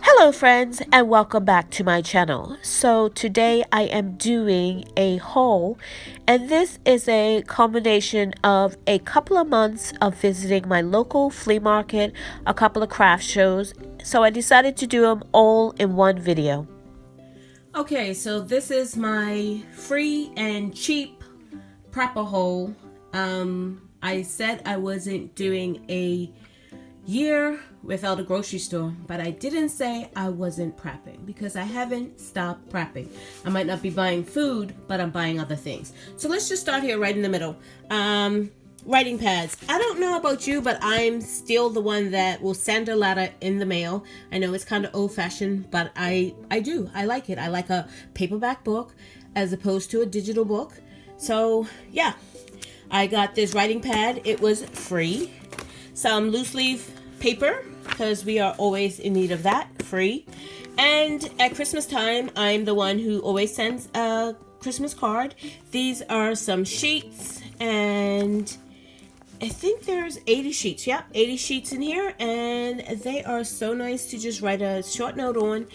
Hello friends and welcome back to my channel. So today I am doing a haul, and this is a combination of a couple of months of visiting my local flea market, a couple of craft shows, so I decided to do them all in one video. Okay, so this is my free and cheap prepper haul. I said I wasn't doing a year without a grocery store, but I didn't say I wasn't prepping, because I haven't stopped prepping. I might not be buying food, but I'm buying other things. So let's just start here right in the middle. Writing pads. I don't know about you, but I'm still the one that will send a letter in the mail. I know it's kind of old-fashioned, but I do. I like it. I like a paperback book as opposed to a digital book. So yeah, I got this writing pad. It was free. Some loose leaf paper, because we are always in need of that, free. And at Christmas time, I'm the one who always sends a Christmas card. These are some sheets, and I think there's 80 sheets. Yep, 80 sheets in here, and they are so nice to just write a short note on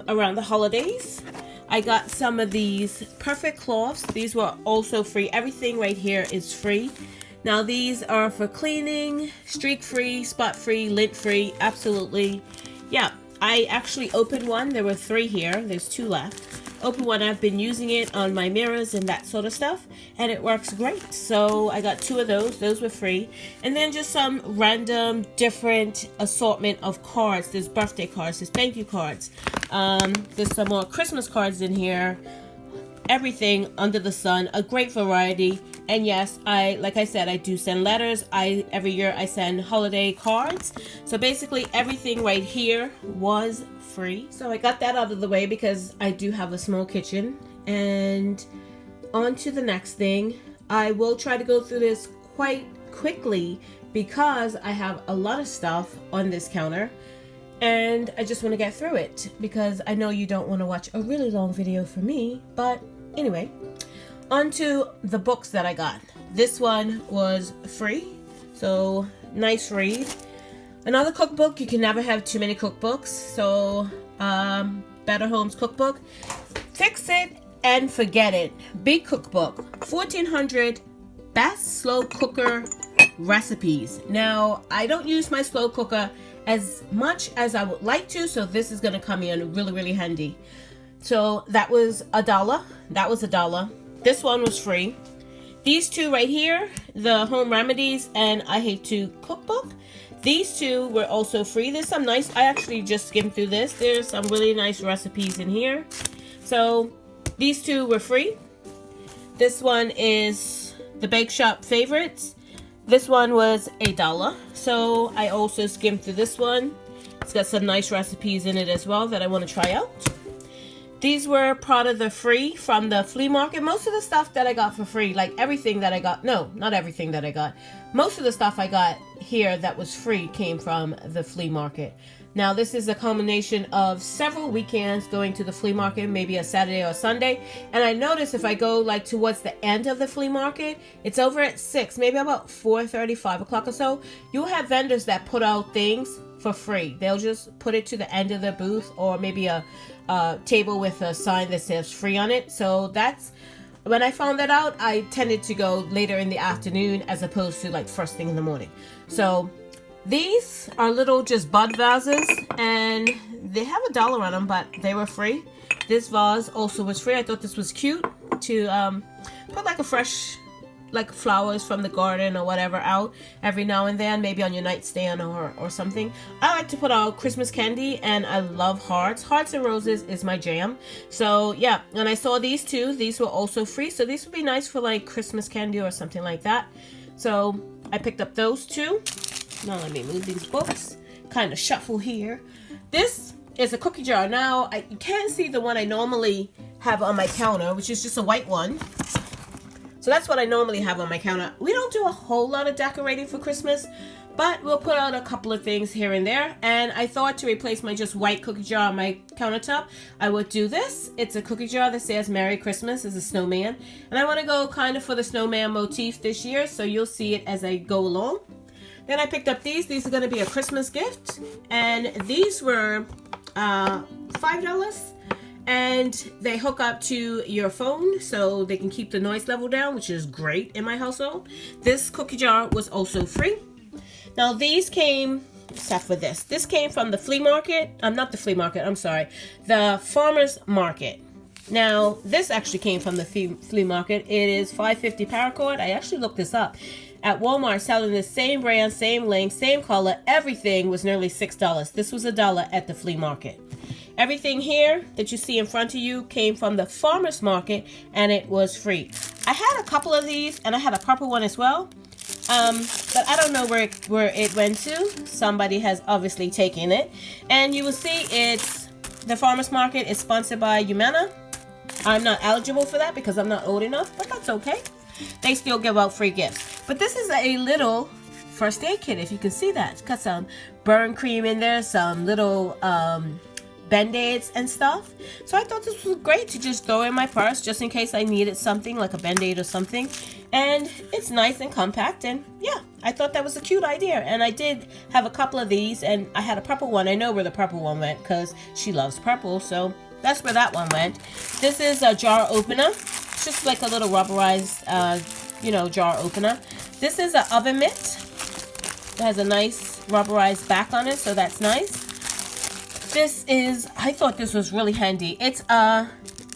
around the holidays. I got some of these perfect cloths. These were also free. Everything right here is free. Now these are for cleaning, streak free, spot free, lint free, absolutely. Yeah, I actually opened one. There were 3 here. There's 2 left. Opened one. I've been using it on my mirrors and that sort of stuff, and it works great. So I got 2 of those. Those were free. And then just some random different assortment of cards. There's birthday cards, there's thank you cards. There's some more Christmas cards in here. Everything under the sun, a great variety. And yes, like I said, I do send letters. Every year I send holiday cards. So basically everything right here was free. So I got that out of the way because I do have a small kitchen. And on to the next thing. I will try to go through this quite quickly because I have a lot of stuff on this counter. And I just want to get through it because I know you don't want to watch a really long video for me. But anyway, on to the books that I got. This one was free, so nice read. Another cookbook. You can never have too many cookbooks. So Better Homes cookbook. Fix It and Forget It. Big cookbook. 1400 best slow cooker recipes. Now I don't use my slow cooker as much as I would like to, so this is going to come in really handy. So that was $1. That was $1. This one was free. These 2 right here, the Home Remedies and I Hate to Cookbook, these 2 were also free. There's some nice, I actually just skimmed through this. There's some really nice recipes in here. So these 2 were free. This one is the Bake Shop Favorites. This one was $1. So I also skimmed through this one. It's got some nice recipes in it as well that I want to try out. These were part of the free from the flea market. Most of the stuff that I got for free, like everything that I got, no, not everything that I got. Most of the stuff I got here that was free came from the flea market. Now this is a combination of several weekends going to the flea market, maybe a Saturday or a Sunday. And I notice if I go like towards the end of the flea market, it's over at 6, maybe about 4:30, 5 o'clock or so. You'll have vendors that put out things for free. They'll just put it to the end of the booth, or maybe a table with a sign that says free on it. So that's when I found that out. I tended to go later in the afternoon as opposed to like first thing in the morning. So these are little just bud vases, and they have $1 on them, but they were free. This vase also was free. I thought this was cute to put like a fresh, like flowers from the garden or whatever out every now and then, maybe on your nightstand or something. I like to put out Christmas candy, and I love hearts. Hearts and roses is my jam. So yeah, and I saw these 2. These were also free, so these would be nice for like Christmas candy or something like that. So I picked up those 2. Now let me move these books, kind of shuffle here. This is a cookie jar. Now you can't see the one I normally have on my counter, which is just a white one. So that's what I normally have on my counter. We don't do a whole lot of decorating for Christmas, But we'll put out a couple of things here and there. And I thought to replace my just white cookie jar on my countertop, I would do this. It's a cookie jar that says Merry Christmas as a snowman. And I want to go kind of for the snowman motif this year, so you'll see it as I go along. Then I picked up these. These are going to be a Christmas gift. And these were $5. And they hook up to your phone so they can keep the noise level down, which is great in my household. This cookie jar was also free. Now these came, except for this came from the flea market. Not the flea market, I'm sorry. The farmer's market. Now this actually came from the flea market. It is $5.50 paracord. I actually looked this up. At Walmart, selling the same brand, same length, same color, everything was nearly $6. This was $1 at the flea market. Everything here that you see in front of you came from the farmer's market, and it was free. I had a couple of these, and I had a purple one as well. But I don't know where it went to. Somebody has obviously taken it. And you will see it's the farmer's market is sponsored by Humana. I'm not eligible for that because I'm not old enough, but that's okay. They still give out free gifts. But this is a little first aid kit, if you can see that. It's got some burn cream in there, some little Band-Aids and stuff. So I thought this was great to just throw in my purse just in case I needed something like a Band-Aid or something. And it's nice and compact, and yeah, I thought that was a cute idea. And I did have a couple of these, and I had a purple one. I know where the purple one went because she loves purple, so that's where that one went. This is a jar opener. It's just like a little rubberized jar opener. This is an oven mitt. It has a nice rubberized back on it, so that's nice. I thought this was really handy. It's a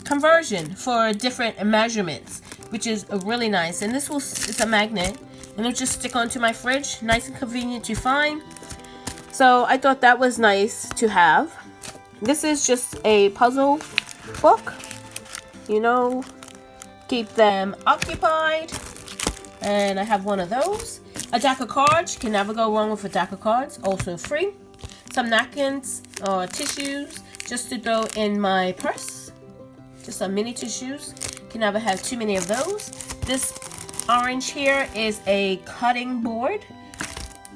conversion for different measurements, which is really nice. And it's a magnet, and it'll just stick onto my fridge. Nice and convenient to find. So I thought that was nice to have. This is just a puzzle book. Keep them occupied. And I have one of those. A deck of cards. Can never go wrong with a deck of cards. Also free. Some napkins or tissues just to throw in my purse. Just some mini tissues. Can never have too many of those. This orange here is a cutting board.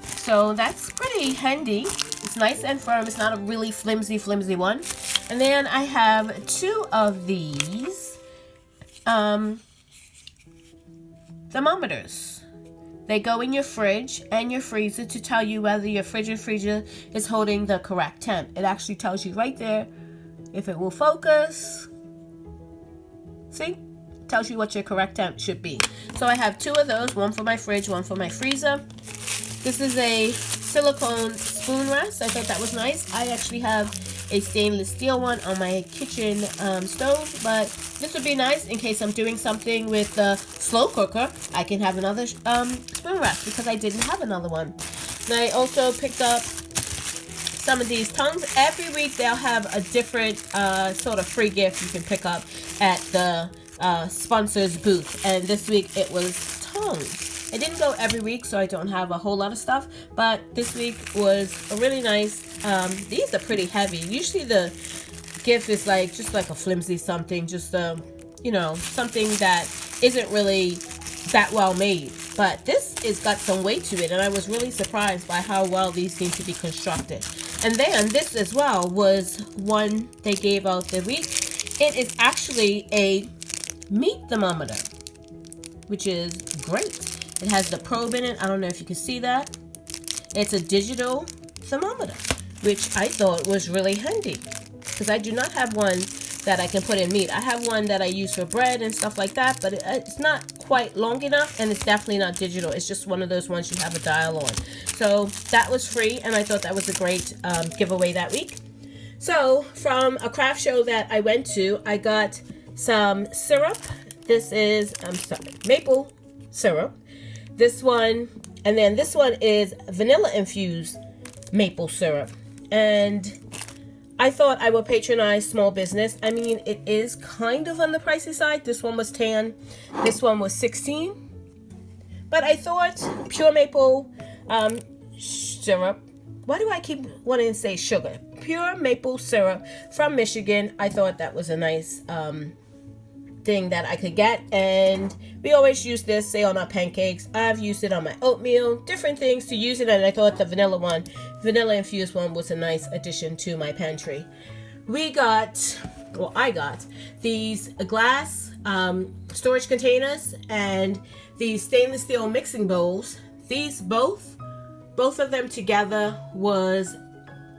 So that's pretty handy. It's nice and firm. It's not a really flimsy one. And then I have two of these thermometers. They go in your fridge and your freezer to tell you whether your fridge and freezer is holding the correct temp. It actually tells you right there if it will focus. See? It tells you what your correct temp should be. So I have two of those, one for my fridge, one for my freezer. This is a silicone spoon rest. I thought that was nice. I actually have a stainless steel one on my kitchen stove, but this would be nice in case I'm doing something with the slow cooker. I can have another spoon rest because I didn't have another one. And I also picked up some of these tongues. Every week they'll have a different sort of free gift you can pick up at the sponsor's booth, and this week it was tongues. It didn't go every week, so I don't have a whole lot of stuff, but this week was a really nice. These are pretty heavy. Usually the gift is just like a flimsy something, just something that isn't really that well made. But this has got some weight to it, and I was really surprised by how well these seem to be constructed. And then this as well was one they gave out the week. It is actually a meat thermometer, which is great. It has the probe in it. I don't know if you can see that. It's a digital thermometer, which I thought was really handy because I do not have one that I can put in meat. I have one that I use for bread and stuff like that, but it's not quite long enough, and it's definitely not digital. It's just one of those ones you have a dial on. So that was free, and I thought that was a great giveaway that week. So from a craft show that I went to, I got some syrup. This is, maple syrup. This one, and then this one is vanilla infused maple syrup. And I thought I would patronize small business. I mean, it is kind of on the pricey side. This one was $10. This one was $16. But I thought pure maple syrup. Why do I keep wanting to say sugar? Pure maple syrup from Michigan. I thought that was a nice thing that I could get, and we always use this, say, on our pancakes. I've used it on my oatmeal, different things to use it, and I thought the vanilla infused one was a nice addition to my pantry. I got these glass storage containers and these stainless steel mixing bowls. These both of them together was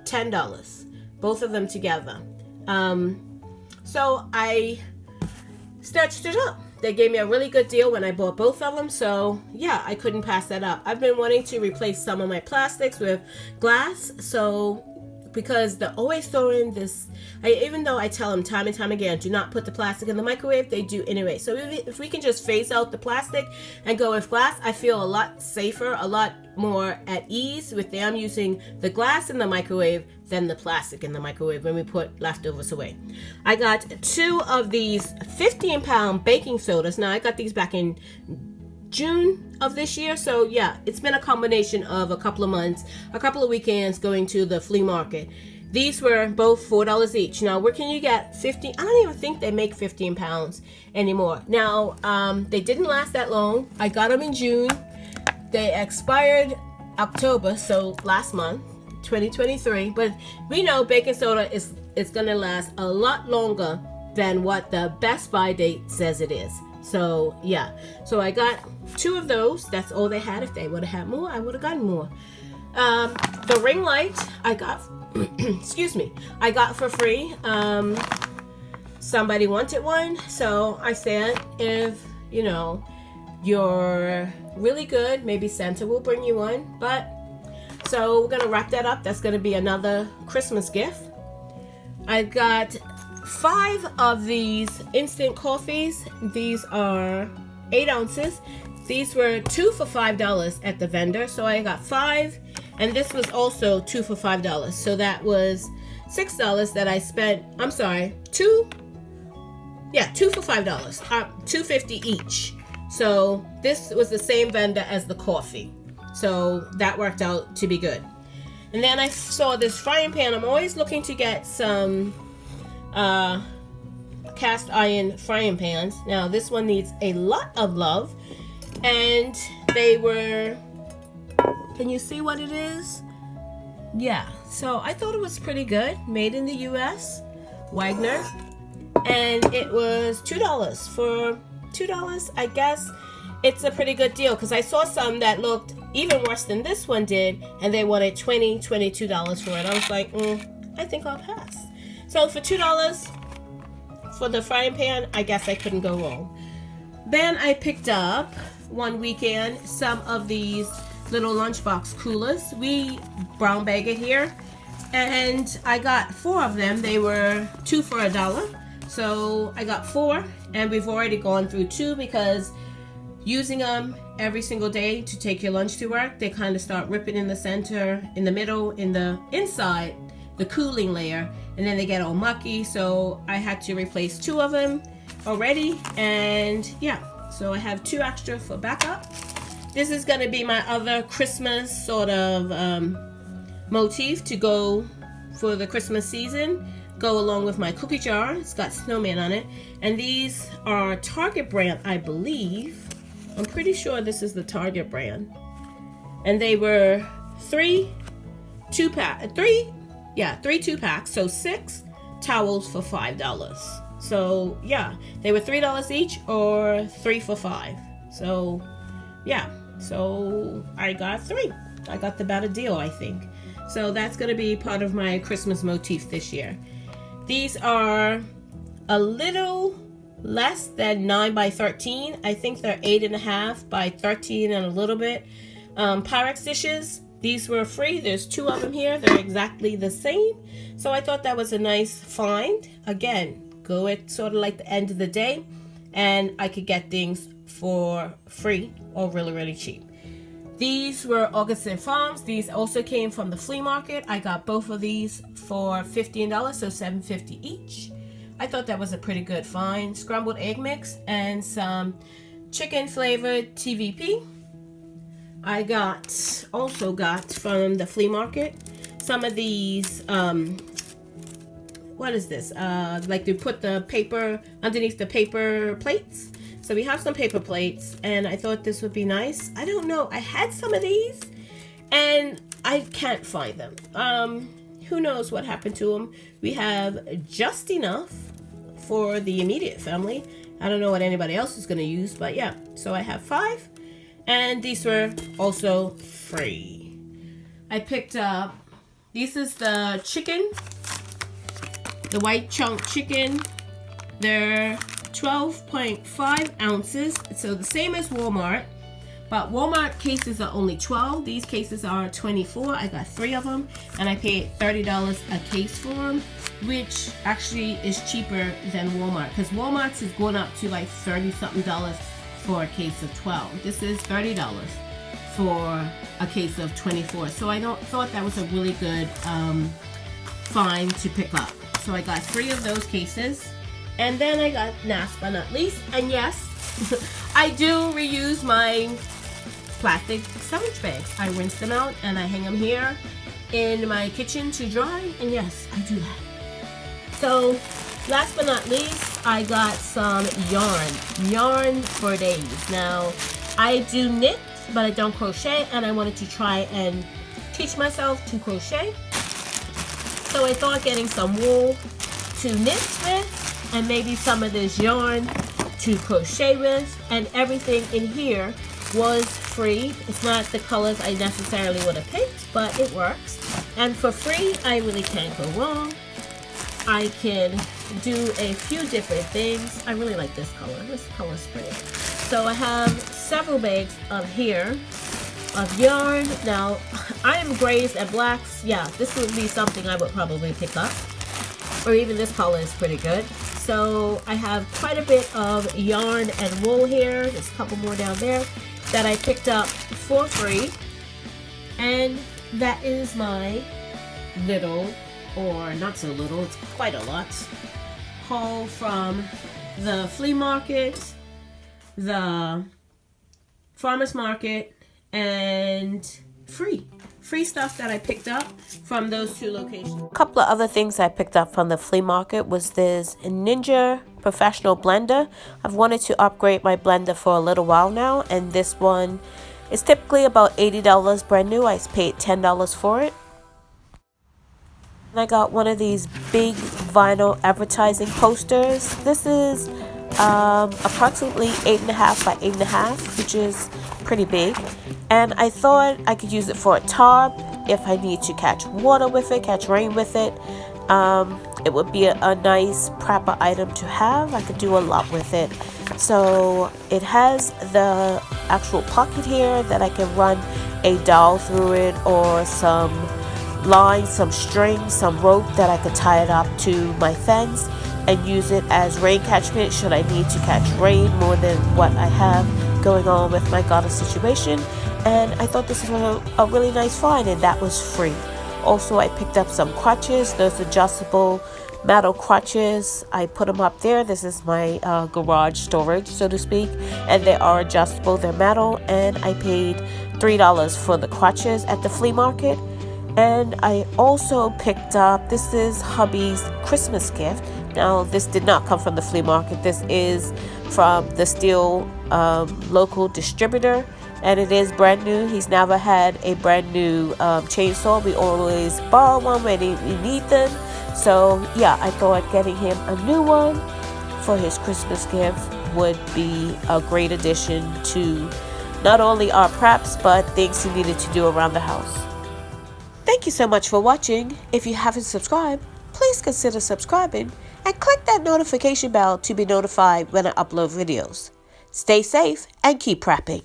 $10. Both of them together. So I snatched it up. They gave me a really good deal when I bought both of them, so yeah, I couldn't pass that up. I've been wanting to replace some of my plastics with glass, so because they're always throwing this, even though I tell them time and time again, do not put the plastic in the microwave, they do anyway. So if we can just phase out the plastic and go with glass, I feel a lot safer, a lot more at ease with them using the glass in the microwave than the plastic in the microwave when we put leftovers away. I got 2 of these 15-pound baking sodas. Now, I got these back in June of this year, so yeah, it's been a combination of a couple of months, a couple of weekends going to the flea market. These were both $4 each. Now, where can you get 15? I don't even think they make 15 pounds anymore. Now, they didn't last that long. I got them in June. They expired October, so last month, 2023. But we know baking soda is gonna last a lot longer than what the Best By date says it is. So yeah, so I got 2 of those. That's all they had. If they would have had more, I would have gotten more. The ring light I got, excuse me, I got for free. Somebody wanted one, so I said, if you know you're really good, maybe Santa will bring you one. But so we're gonna wrap that up. That's gonna be another Christmas gift. I got 5 of these instant coffees. These are 8 ounces. These were 2 for $5 at the vendor. So I got 5, and this was also 2 for $5. So that was $6 that I spent. I'm sorry, 2 for $5. $2.50 each. So this was the same vendor as the coffee. So that worked out to be good. And then I saw this frying pan. I'm always looking to get some cast iron frying pans. Now this one needs a lot of love, and they were, can you see what it is? Yeah, so I thought it was pretty good. Made in the US, Wagner, and it was $2. For $2, I guess it's a pretty good deal, because I saw some that looked even worse than this one did, and they wanted $22 for it. I was like, I think I'll pass. So for $2 for the frying pan, I guess I couldn't go wrong. Then I picked up one weekend some of these little lunchbox coolers. We brown bag it here, and I got 4 of them. They were 2 for $1. So I got 4, and we've already gone through 2 because using them every single day to take your lunch to work, they kind of start ripping in the center, in the middle, in the inside, the cooling layer, and then they get all mucky. So I had to replace 2 of them already, and yeah, so I have 2 extra for backup. This is going to be my other Christmas sort of motif to go for the Christmas season, go along with my cookie jar. It's got snowman on it, and these are Target brand, I believe. I'm pretty sure this is the Target brand, and they were 3 2-packs, so 6 towels for $5. So yeah, they were $3 each, or 3 for $5. So yeah, so I got 3. I got the better deal, I think. So that's gonna be part of my Christmas motif this year. These are a little less than 9 by 13. I think they're 8.5 by 13 and a little bit. Pyrex dishes. These were free. There's 2 of them here. They're exactly the same. So I thought that was a nice find. Again, go at sort of like the end of the day, and I could get things for free or really, really cheap. These were Augustin Farms. These also came from the flea market. I got both of these for $15, so $7.50 each. I thought that was a pretty good find. Scrambled egg mix and some chicken flavored TVP. I also got from the flea market some of these what is this? Like to put the paper underneath the paper plates. So we have some paper plates, and I thought this would be nice. I don't know. I had some of these, and I can't find them. Who knows what happened to them? We have just enough for the immediate family. I don't know what anybody else is going to use, but yeah. So I have 5, and these were also free. I picked up, this is the chicken, the white chunk chicken. They're 12.5 ounces, so the same as Walmart, but Walmart cases are only 12. These cases are 24. I got 3 of them, and I paid $30 a case for them, which actually is cheaper than Walmart, because Walmart's is going up to like $30-something for a case of 12. This is $30 for a case of 24. So I thought that was a really good find to pick up. So I got 3 of those cases. And then I got, last but not least, and yes, I do reuse my plastic sandwich bags. I rinse them out and I hang them here in my kitchen to dry, and yes, I do that. So, last but not least, I got some yarn for days. Now, I do knit, but I don't crochet, and I wanted to try and teach myself to crochet. So I thought getting some wool to knit with, and maybe some of this yarn to crochet with, and everything in here was free. It's not the colors I necessarily would have picked, but it works. And for free, I really can't go wrong. I can do a few different things. I really like this color. This color's pretty. So I have several bags of here of yarn. Now, I am grays and blacks. Yeah, this would be something I would probably pick up. Or even this color is pretty good. So I have quite a bit of yarn and wool here. There's a couple more down there that I picked up for free. And that is my little, or not so little, it's quite a lot, haul from the flea market, the farmer's market, and free stuff that I picked up from those 2 locations. A couple of other things I picked up from the flea market was this Ninja professional blender. I've wanted to upgrade my blender for a little while now, and this one is typically about $80 brand new. I paid $10 for it. And I got one of these big vinyl advertising posters. This is approximately 8.5 by 8.5, which is pretty big, and I thought I could use it for a tarp if I need to catch water with it, catch rain with it. It would be a nice prepper item to have. I could do a lot with it. So it has the actual pocket here that I can run a doll through it, or some line, some string, some rope that I could tie it up to my fence and use it as rain catchment should I need to catch rain more than what I have going on with my garden situation. And I thought this was a really nice find, and that was free. Also, I picked up some crutches, those adjustable metal crutches. I put them up there. This is my garage storage, so to speak, and they are adjustable. They're metal, and I paid $3 for the crutches at the flea market. And I also picked up, this is hubby's Christmas gift. Now, this did not come from the flea market. This is from the Steel local distributor, and it is brand new. He's never had a brand new chainsaw. We always borrow one when we need them. So yeah, I thought getting him a new one for his Christmas gift would be a great addition to not only our preps, but things he needed to do around the house. Thank you so much for watching. If you haven't subscribed, please consider subscribing and click that notification bell to be notified when I upload videos. Stay safe and keep prepping.